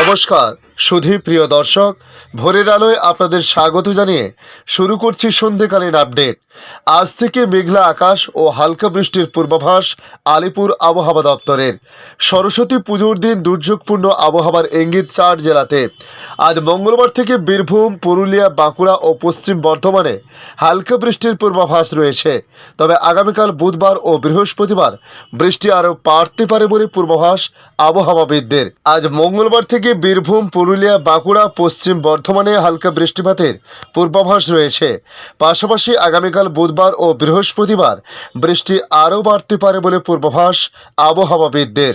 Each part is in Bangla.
নমস্কার সুধী প্রিয় দর্শক, ভোরের আলোয় আপনাদের স্বাগত জানিয়ে শুরু করছি সন্ধ্যেকালীন আপডেট। আজ থেকে মেঘলা আকাশ ও হালকা বৃষ্টির পূর্বাভাস আলিপুর আবহাওয়া দপ্তরের। সরস্বতী পুজোর দিন দুর্যোগপূর্ণ আবহাওয়ার ইঙ্গিত 4 জেলাতে। আজ মঙ্গলবার থেকে বীরভূম, পুরুলিয়া, বাঁকুড়া ও পশ্চিম বর্ধমানে হালকা বৃষ্টির পূর্বাভাস রয়েছে। তবে আগামীকাল বুধবার ও বৃহস্পতিবার বৃষ্টি আরও বাড়তে পারে বলে পূর্বাভাস আবহাওয়াবিদদের। আজ মঙ্গলবার থেকে বীরভূম, পুরুলিয়া, বাঁকুড়া, পশ্চিম বর্ধমানে হালকা বৃষ্টিপাতের পূর্বাভাস রয়েছে। পাশাপাশি আগামীকাল বুধবার ও বৃহস্পতিবার বৃষ্টি আরও বাড়তে পারে বলে পূর্বাভাস আবহাওয়াবিদদের।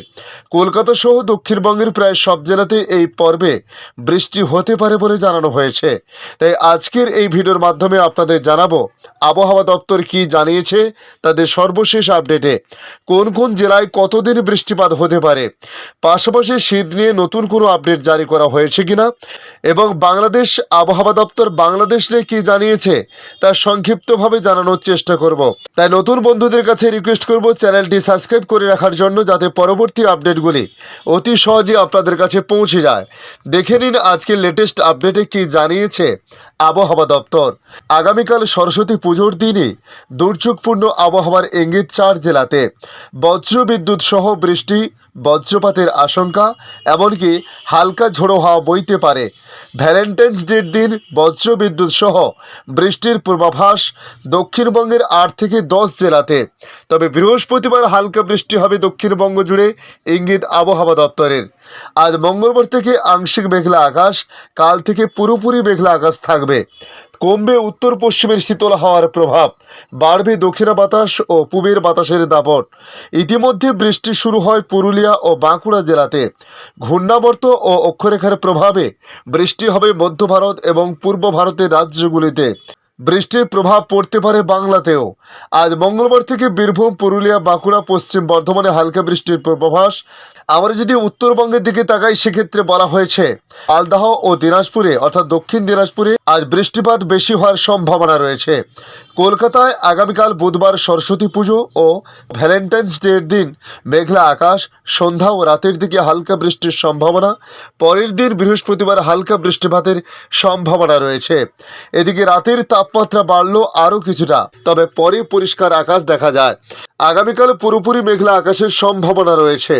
কলকাতা সহ দক্ষিণবঙ্গের প্রায় সব জেলাতে এই পর্বে বৃষ্টি হতে পারে বলে জানানো হয়েছে। তাই আজকের এই ভিডিওর মাধ্যমে আপনাদের জানাবো আবহাওয়া দপ্তর কি জানিয়েছে তাদের সর্বশেষ আপডেটে। কোন কোন জেলায় কতদিন বৃষ্টিপাত হতে পারে, পাশাপাশি শীত নিয়ে নতুন কোনো আপডেট জারি করা হয়েছে কিনা এবং বাংলাদেশ আবহাওয়া দপ্তর বাংলাদেশ নিয়ে কি জানিয়েছে তা সংক্ষিপ্তভাবে জানানোর চেষ্টা করব। তাই নতুন বন্ধুদের কাছে রিকোয়েস্ট করব চ্যানেলটি সাবস্ক্রাইব করে রাখার জন্য, যাতে পরবর্তী আপডেটগুলি অতি সহজে আপনাদের কাছে পৌঁছে যায়। দেখে নিন আজকের লেটেস্ট আপডেটে কি জানিয়েছে আবহাওয়া দপ্তর। আগামীকাল সরস্বতী পুজোর দিনই দুর্যোগপূর্ণ আবহাওয়ার ইঙ্গিত 4 জেলাতে। বজ্র বিদ্যুৎ সহ বৃষ্টি, বজ্রপাতের আশঙ্কা, এমনকি হালকা ঝোড়ো হাওয়া বইতে পারে। ভ্যালেন্টাইন্স ডের দিন বজ্র বিদ্যুৎ সহ বৃষ্টির পূর্বাভাস দক্ষিণবঙ্গের 8 থেকে 10 জেলাতে। তবে বৃহস্পতিবার হালকা বৃষ্টি হবে দক্ষিণবঙ্গ জুড়ে, ইঙ্গিত আবহাওয়া দপ্তরের। আজ মঙ্গলবার থেকে আংশিক মেঘলা আকাশ, কাল থেকে পুরোপুরি মেঘলা আকাশ থাকবে। কমবে উত্তর পশ্চিমের শীতল হাওয়ার প্রভাব, বাড়বে দক্ষিণা বাতাস ও পূবের বাতাসের দাপট। ইতিমধ্যে বৃষ্টি শুরু হয় পুরুলিয়া ও বাঁকুড়া জেলাতে। ঘূর্ণাবর্ত ও অক্ষরেখার প্রভাবে বৃষ্টি হবে মধ্য ভারত এবং পূর্ব ভারতের রাজ্যগুলিতে। বৃষ্টির প্রভাব পড়তে পারে বাংলাতেও। আজ মঙ্গলবার থেকে বীরভূম, পুরুলিয়া, বাঁকুড়া, পশ্চিম বর্ধমানে হালকা বৃষ্টির পূর্বাভাস। আমরা যদি উত্তরবঙ্গের দিকে তাকাই, সেক্ষেত্রে বলা হয়েছে মালদহ ও দিনাজপুরে অর্থাৎ দক্ষিণ দিনাজপুরে আজ বৃষ্টিপাত বেশি হওয়ার সম্ভাবনা রয়েছে। কলকাতায় আগামীকাল বুধবার সরস্বতী পুজো ও ভ্যালেন্টাইন্স ডের দিন মেঘলা আকাশ, সন্ধ্যা ও রাতের দিকে হালকা বৃষ্টির সম্ভাবনা। পরের দিন বৃহস্পতিবার হালকা বৃষ্টিপাতের সম্ভাবনা রয়েছে। এদিকে রাতের তাপমাত্রা বাড়লো আরও কিছুটা, তবে পরে পরিষ্কার আকাশ দেখা যায়। আগামীকাল পুরোপুরি মেঘলা আকাশের সম্ভাবনা রয়েছে।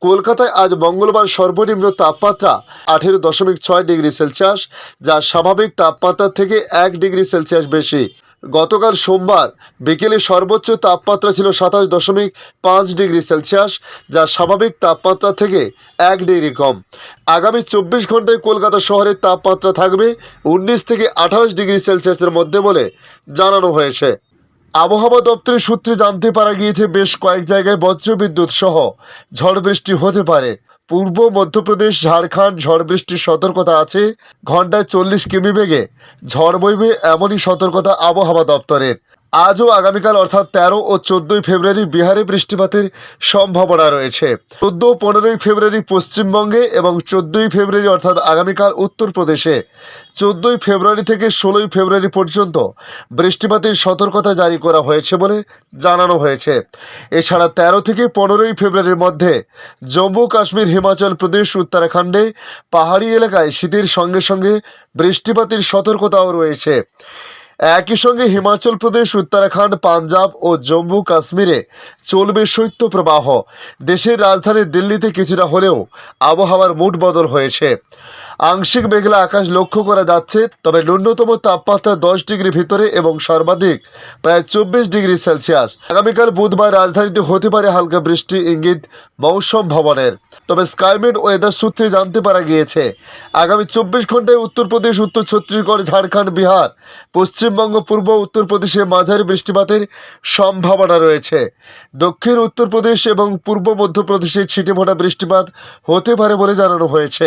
কলকাতায় আজ মঙ্গলবার সর্বনিম্ন তাপমাত্রা 18.6 ডিগ্রি সেলসিয়াস, যা স্বাভাবিক তাপমাত্রার থেকে 1 ডিগ্রি সেলসিয়াস বেশি। গতকাল সোমবার বিকেলে সর্বোচ্চ তাপমাত্রা ছিল 27.5 ডিগ্রি সেলসিয়াস, যা স্বাভাবিক তাপমাত্রা থেকে 1 ডিগ্রি কম। আগামী 24 ঘন্টায় কলকাতা শহরের তাপমাত্রা থাকবে 19 থেকে 28 ডিগ্রি সেলসিয়াসের মধ্যে বলে জানানো হয়েছে। আবহাওয়া দপ্তরের সূত্রে জানতে পারা গিয়েছে বেশ কয়েক জায়গায় বজ্রবিদ্যুৎ সহ ঝড় বৃষ্টি হতে পারে। পূর্ব মধ্যপ্রদেশ, ঝাড়খণ্ড ঝড় বৃষ্টির সতর্কতা আছে। ঘন্টায় 40 কিমি বেগে ঝড় বইবে, এমনই সতর্কতা আবহাওয়া দপ্তরের। আজ ও আগামীকাল অর্থাৎ 13 ও 14 ফেব্রুয়ারি বিহারে বৃষ্টিপাতের সম্ভাবনা রয়েছে। 14 ও 15 ফেব্রুয়ারি পশ্চিমবঙ্গে এবং 14 ফেব্রুয়ারি অর্থাৎ আগামীকাল উত্তরপ্রদেশে। 14 ফেব্রুয়ারি থেকে 16 ফেব্রুয়ারি পর্যন্ত বৃষ্টিপাতের সতর্কতা জারি করা হয়েছে বলে জানানো হয়েছে। এছাড়া 13 থেকে 15 ফেব্রুয়ারির মধ্যে জম্মু কাশ্মীর, হিমাচল প্রদেশ, উত্তরাখণ্ডে পাহাড়ি এলাকায় শীতের সঙ্গে সঙ্গে বৃষ্টিপাতের সতর্কতাও রয়েছে। একই সঙ্গে হিমাচল প্রদেশ, উত্তরাখণ্ড, পাঞ্জাব ও জম্মু কাশ্মীরে চলবে শৈত্যপ্রবাহ। দেশের রাজধানী দিল্লিতে কিছুটা হলেও আবহাওয়ার মুড বদল হয়েছে। আংশিক মেঘলা আকাশ লক্ষ্য করা যাচ্ছে, তবে ন্যূনতম তাপমাত্রা 10 ডিগ্রি ভিতরে এবং সর্বাধিক প্রায় 24 ডিগ্রি সেলসিয়াস। আগামীকাল বুধবার রাজধানীতে হতে পারে হালকা বৃষ্টি, ইঙ্গিত মৌসুম ভবনের। তবে স্কাইমেট ওয়েদার সূত্রে জানতে পারা গিয়েছে আগামী 24 ঘন্টায় উত্তরপ্রদেশ, উত্তর ছত্তিশগড়, ঝাড়খণ্ড, বিহার, পশ্চিমবঙ্গ, পূর্ব উত্তরপ্রদেশে মাঝারি বৃষ্টিপাতের সম্ভাবনা রয়েছে। দক্ষিণ উত্তরপ্রদেশ এবং পূর্ব মধ্যপ্রদেশে ছিটেফোঁটা বৃষ্টিপাত হতে পারে বলে জানানো হয়েছে।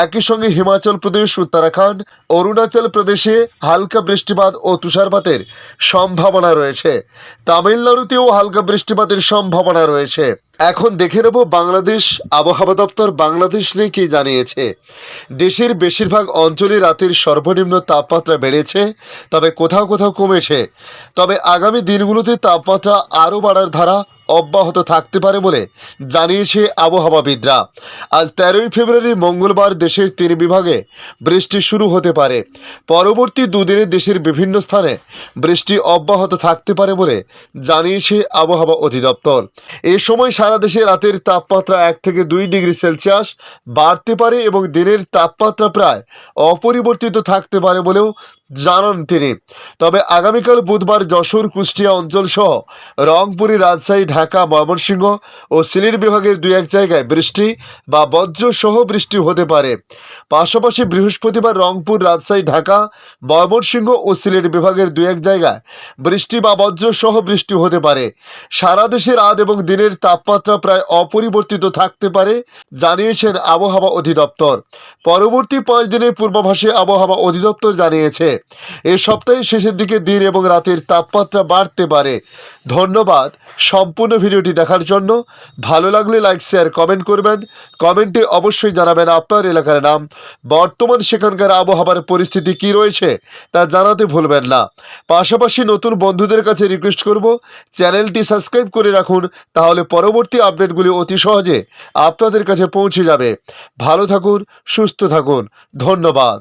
একই সঙ্গে হিমাচল প্রদেশ, উত্তরাখণ্ড, অরুণাচল প্রদেশে হালকা বৃষ্টিপাত ও তুষারপাতের সম্ভাবনা রয়েছে। তামিলনাড়ুতেও হালকা বৃষ্টিপাতের সম্ভাবনা রয়েছে। এখন দেখে নেব বাংলাদেশ আবহাওয়া দপ্তর বাংলাদেশ নিয়ে কি জানিয়েছে। দেশের বেশিরভাগ অঞ্চলে রাতের সর্বনিম্ন তাপমাত্রা বেড়েছে, তবে কোথাও কোথাও কমেছে। তবে আগামী দিনগুলোতে তাপমাত্রা আরও বাড়ার ধারা অব্যাহত থাকতে পারে বলে জানিয়েছে আবহাওয়াবিদরা। আজ 13ই ফেব্রুয়ারি মঙ্গলবার দেশের 3 বিভাগে বৃষ্টি শুরু হতে পারে। পরবর্তী দুদিনে দেশের বিভিন্ন স্থানে বৃষ্টি অব্যাহত থাকতে পারে বলে জানিয়েছে আবহাওয়া অধিদপ্তর। এ সময় সারা দেশে রাতের তাপমাত্রা 1 থেকে 2 ডিগ্রি সেলসিয়াস বাড়তে পারে এবং দিনের তাপমাত্রা প্রায় অপরিবর্তিত থাকতে পারে বলেও জানান তিনি। তবে আগামীকাল বুধবার যশোর, কুষ্টিয়া অঞ্চল সহ রংপুর, রাজশাহী, ঢাকা, ময়মনসিংহ ও সিলেট বিভাগের 2-1 জায়গায় বৃষ্টি বা বজ্র সহ বৃষ্টি হতে পারে। পাশাপাশি বৃহস্পতিবার রংপুর, রাজশাহী, ঢাকা, ময়মনসিংহ ও সিলেট বিভাগের 2-1 জায়গায় বৃষ্টি বা বজ্র সহ বৃষ্টি হতে পারে। সারা দেশে রাত এবং দিনের তাপমাত্রা প্রায় অপরিবর্তিত থাকতে পারে জানিয়েছেন আবহাওয়া অধিদপ্তর। পরবর্তী 5 দিনের পূর্বাভাসে আবহাওয়া অধিদপ্তর জানিয়েছে এই সপ্তাহের শেষের দিকে দিন এবং রাতের তাপমাত্রা বাড়তে পারে। ধন্যবাদ সম্পূর্ণ ভিডিওটি দেখার জন্য। ভালো লাগলে লাইক, শেয়ার, কমেন্ট করবেন। কমেন্টে অবশ্যই জানাবেন আপনার এলাকার নাম, বর্তমান সেখানকার আবহাওয়ার পরিস্থিতি কি রয়েছে তা জানাতে ভুলবেন না। পাশাপাশি নতুন বন্ধুদের কাছে রিকোয়েস্ট করব, চ্যানেলটি সাবস্ক্রাইব করে রাখুন, তাহলে পরবর্তী আপডেটগুলি অতি সহজে আপনাদের কাছে পৌঁছে যাবে। ভালো থাকুন, সুস্থ থাকুন, ধন্যবাদ।